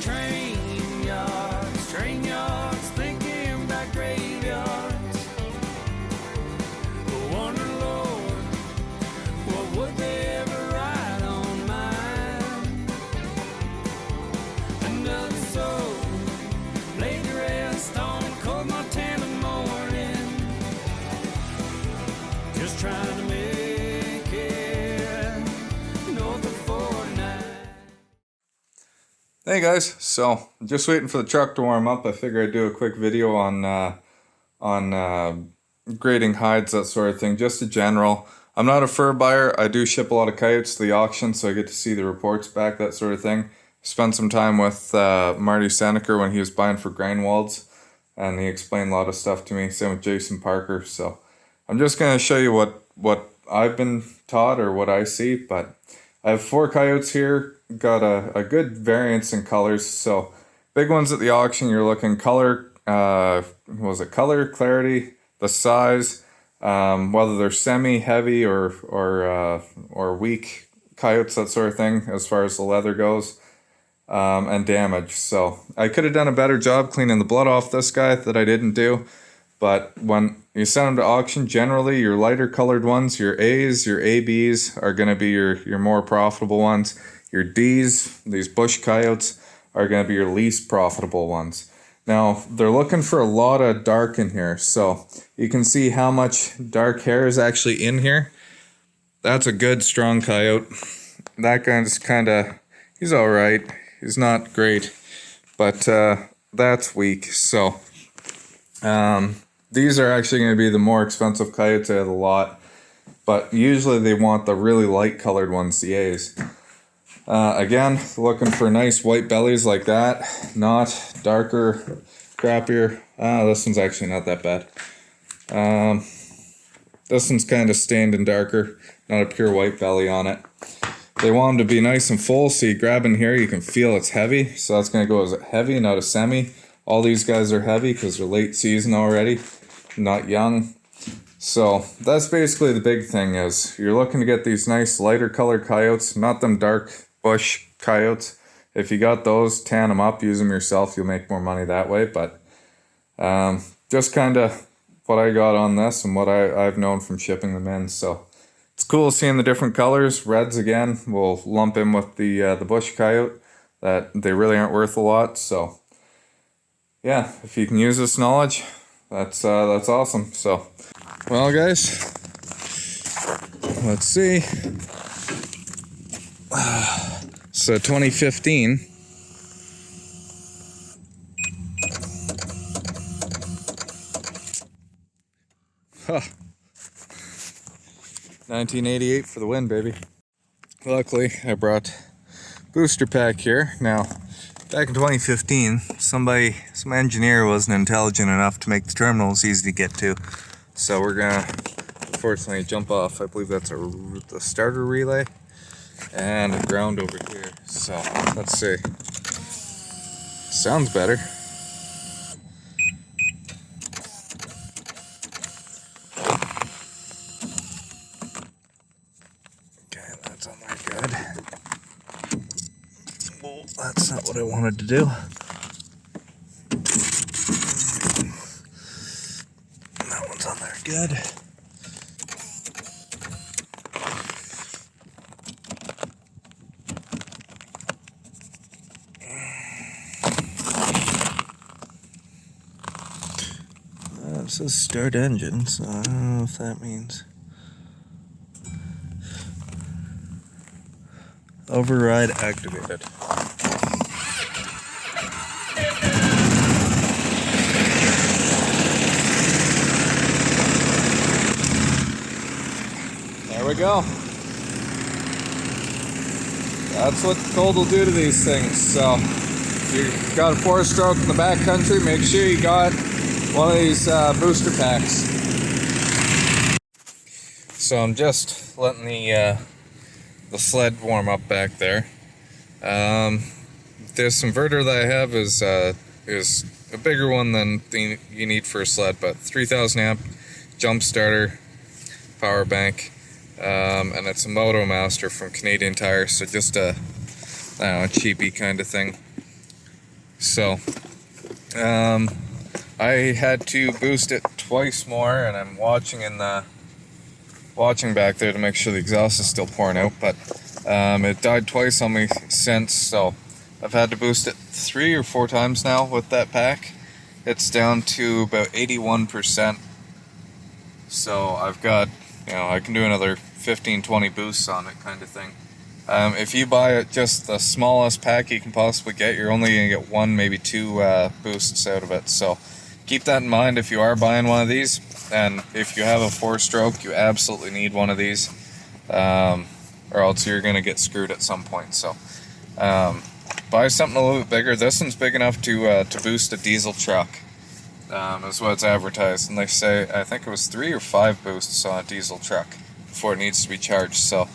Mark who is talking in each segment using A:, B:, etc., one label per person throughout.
A: train yards, thinking about graveyards. Wonder, Lord, what would they ever write on mine? Another soul laid to rest on a cold Montana morning, just trying to make it north of 49.
B: Hey guys, so just waiting for the truck to warm up. I figured I'd do a quick video on grading hides, that sort of thing, just a general. I'm not a fur buyer. I do ship a lot of coyotes to the auction, so I get to see the reports back, that sort of thing. Spent some time with Marty Seneker when he was buying for Grindwalds, and he explained a lot of stuff to me. Same with Jason Parker. So I'm just going to show you what I've been taught or what I see. But I have 4 coyotes here. Got a good variance in colors. So big ones at the auction, you're looking color, color, clarity, the size, whether they're semi-heavy or weak coyotes, that sort of thing, as far as the leather goes, and damage. So I could have done a better job cleaning the blood off this guy that I didn't do. But when you send them to auction, generally your lighter colored ones, your A's, your ABs are going to be your more profitable ones. Your D's, these bush coyotes, are going to be your least profitable ones. Now, they're looking for a lot of dark in here. So you can see how much dark hair is actually in here. That's a good, strong coyote. That guy's he's all right. He's not great, but that's weak. So these are actually going to be the more expensive coyotes out of the lot, but usually they want the really light colored ones, the A's. Again, looking for nice white bellies like that, not darker, crappier. This one's actually not that bad. This one's kind of stained and darker, not a pure white belly on it. They want them to be nice and full, so you grab in here, you can feel it's heavy, so that's going to go as a heavy, not a semi. All these guys are heavy because they're late season already, not young. So that's basically the big thing, is you're looking to get these nice lighter colored coyotes, not them dark bush coyotes. If you got those, tan them up, use them yourself, you'll make more money that way. But just kind of what I got on this and what I've known from shipping them in. So it's cool seeing the different colors. Reds, again, will lump in with the bush coyote, that they really aren't worth a lot. So yeah, if you can use this knowledge, that's awesome. So, well guys, let's see. So 2015. Huh. 1988 for the win, baby. Luckily, I brought booster pack here. Now, back in 2015, some engineer wasn't intelligent enough to make the terminals easy to get to. So we're gonna, unfortunately, jump off. I believe that's the starter relay and a ground over here. So let's see. Sounds better. Okay, that's on there good. Well, that's not what I wanted to do. That one's on there good. It says start engine, so I don't know if that means override activated. There we go. That's what the cold will do to these things. So if you've got a 4-stroke in the backcountry, make sure you got one of these booster packs. So I'm just letting the sled warm up back there. This inverter that I have is a bigger one than you need for a sled, but 3,000 amp jump starter power bank, and it's a Moto Master from Canadian Tire, so just a, I don't know, cheapy kind of thing. So, I had to boost it twice more, and I'm watching back there to make sure the exhaust is still pouring out, but it died twice on me since, so I've had to boost it 3 or 4 times now with that pack. It's down to about 81%, so I've got, I can do another 15-20 boosts on it kind of thing. If you buy just the smallest pack you can possibly get, you're only going to get 1, maybe 2 boosts out of it, so keep that in mind if you are buying one of these. And if you have a 4-stroke, you absolutely need one of these, or else you're going to get screwed at some point. So buy something a little bit bigger. This one's big enough to boost a diesel truck, is what it's advertised. And they say, I think it was 3 or 5 boosts on a diesel truck before it needs to be charged. So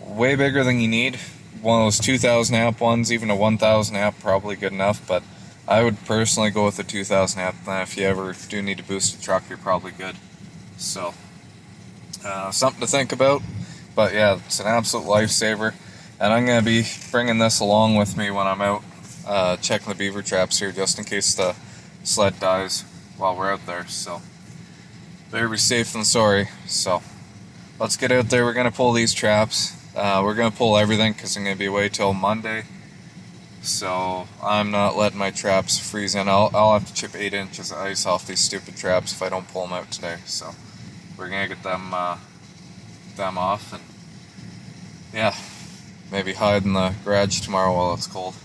B: way bigger than you need. One of those 2,000 amp ones, even a 1,000 amp, probably good enough, but I would personally go with the 2,000 amp. Then if you ever do need to boost a truck, you're probably good. So, something to think about. But yeah, it's an absolute lifesaver. And I'm going to be bringing this along with me when I'm out checking the beaver traps here, just in case the sled dies while we're out there. So, better be safe than sorry. So, let's get out there. We're going to pull these traps. We're going to pull everything because I'm going to be away till Monday. So I'm not letting my traps freeze in. I'll have to chip 8 inches of ice off these stupid traps if I don't pull them out today. So we're gonna get them off, and yeah, maybe hide in the garage tomorrow while it's cold.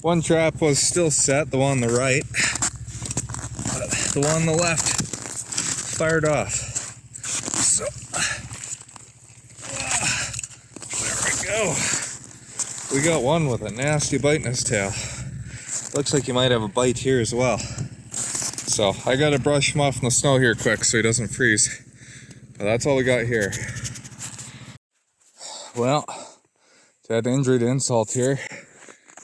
B: One trap was still set, the one on the right. The one on the left fired off. So there we go. We got one with a nasty bite in his tail. Looks like he might have a bite here as well. So I gotta brush him off in the snow here quick so he doesn't freeze. But that's all we got here. Well, to add injury to insult here,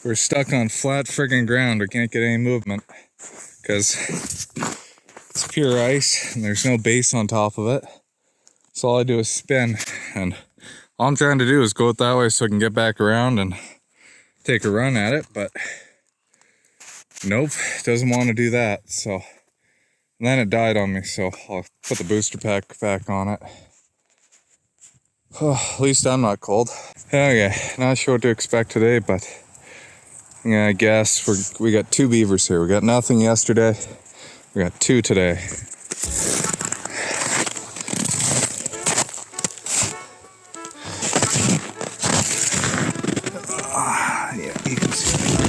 B: we're stuck on flat friggin' ground. We can't get any movement because it's pure ice and there's no base on top of it. So all I do is spin, and all I'm trying to do is go it that way so I can get back around and take a run at it, but nope, doesn't want to do that. So, and then it died on me, so I'll put the booster pack back on it. Oh, at least I'm not cold. Okay, not sure what to expect today, but yeah, I guess we got 2 beavers here. We got nothing yesterday. We got 2 today. Yeah, you can see that.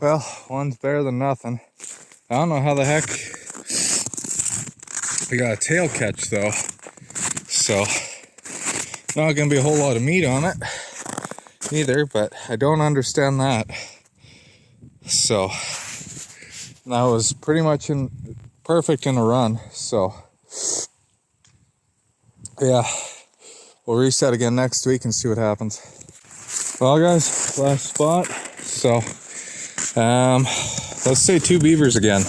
B: Well, one's better than nothing. I don't know how the heck we got a tail catch though. So, not gonna be a whole lot of meat on it either, but I don't understand that. So, that was pretty much perfect in a run. So, yeah, we'll reset again next week and see what happens. Well, guys, last spot. So, let's say 2 beavers again.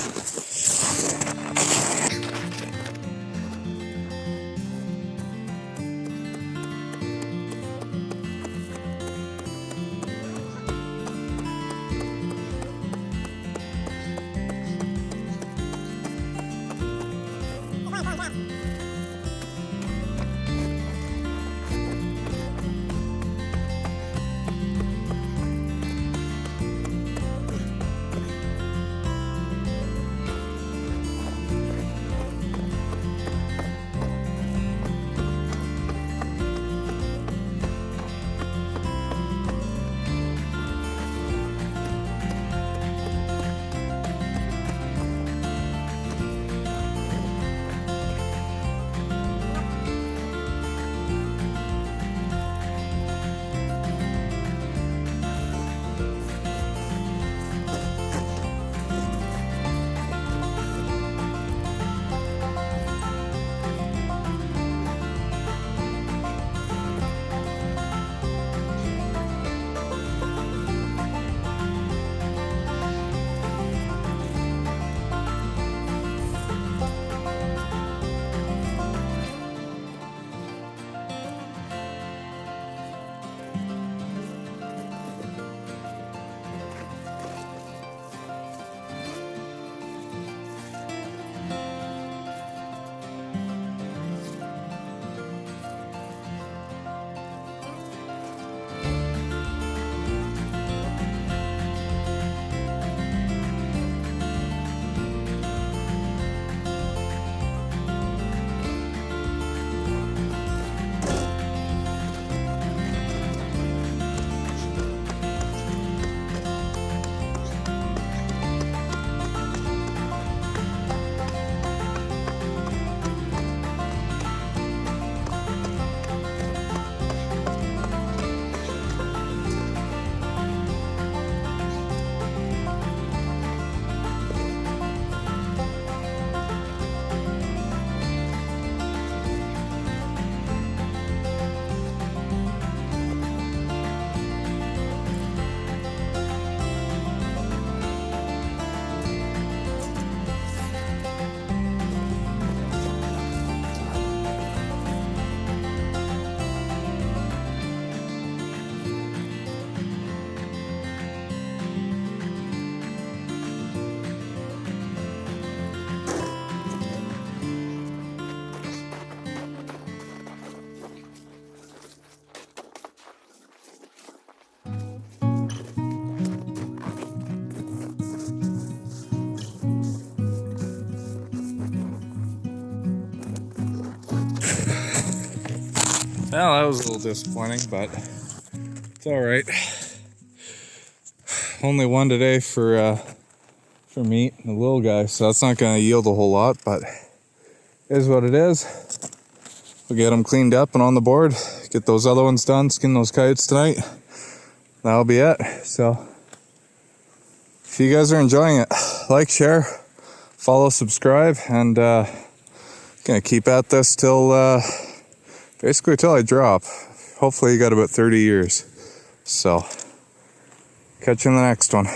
B: Well, that was a little disappointing, but it's all right. Only one today for meat and the little guy, so that's not going to yield a whole lot, but it is what it is. We'll get them cleaned up and on the board, get those other ones done, skin those coyotes tonight. That'll be it. So if you guys are enjoying it, like, share, follow, subscribe, and gonna keep at this till basically till I drop. Hopefully you got about 30 years. So catch you in the next one.